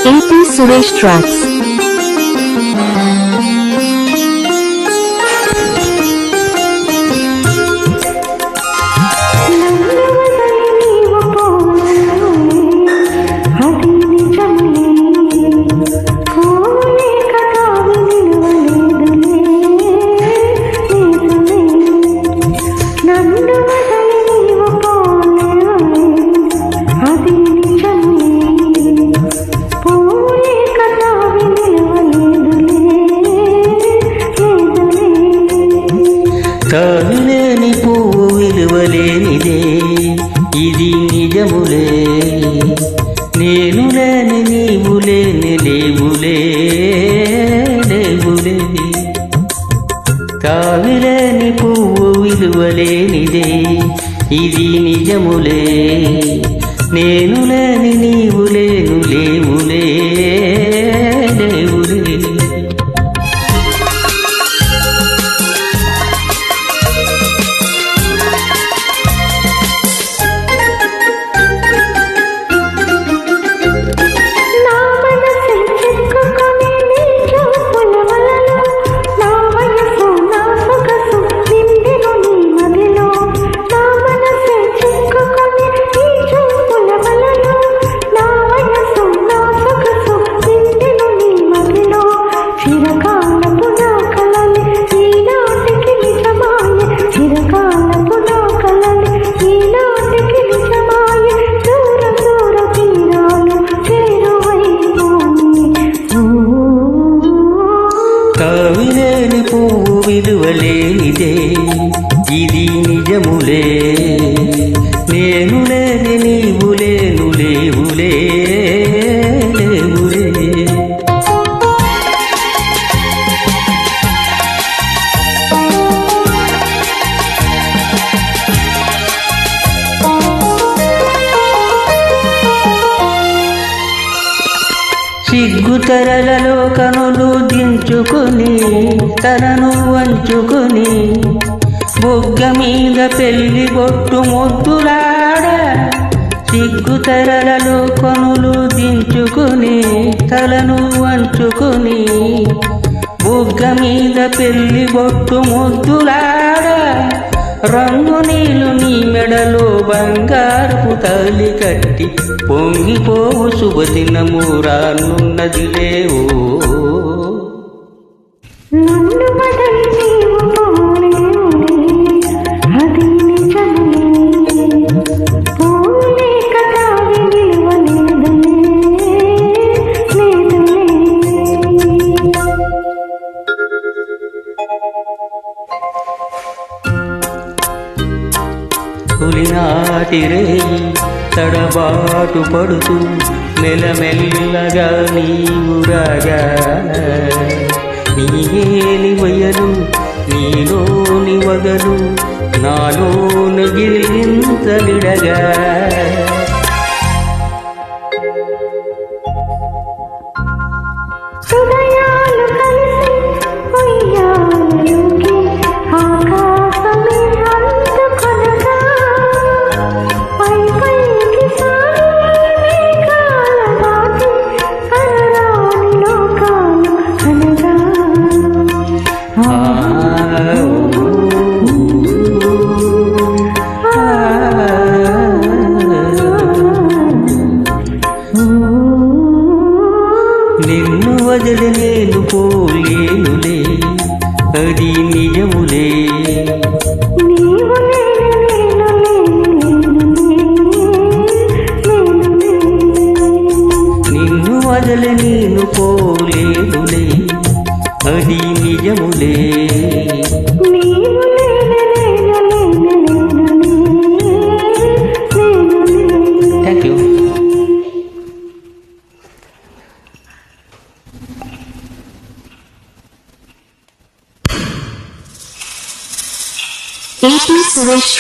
AP Suresh Tracks. తావిలేని పువ్వు విలువలేనిదే ఇది నిజములే, నేను లేని నీవు లేని లేవులే లేవులే. తావిలేని పువ్వు విలువలేనిదే ఇది నిజములే, నేను లేని నీవు లేను లేవులే లేవులే. తావిలేని పువ్వు విలువలేనిదే ఇది నిజములే, నేను లేని నీవు లేను లేవులే లేవులే. సిగ్గుతెరలలో కనులు దించుకుని తనను వంచుకుని బొగ్గ మీద పెళ్లి బొట్టు ముద్దులాడ. సిగ్గుతెరలలో కనులు దించుకుని తలను వంచుకుని బొగ్గ మీద పెళ్లి బొట్టు ముద్దులాడ. రంగు నీళ్ళు నీ మెడలో బంగారపు తాళి కట్టి పొంగిపోవు శుభదినము రానున్నదిలే. ఓ తొలినాటిరేయి తడబాటు పడుతూ మెల్లమెల్లగా నీవు రాగా, నీవేని వయలు నీలోని వగలు నాలోని గిలింతలిడగా. నిన్ను వదిలి నేను పోలేనులే అది నిజములే, నిన్ను వదిలి నేను పోలేనులే అది నిజములే. Thank you. AP Suresh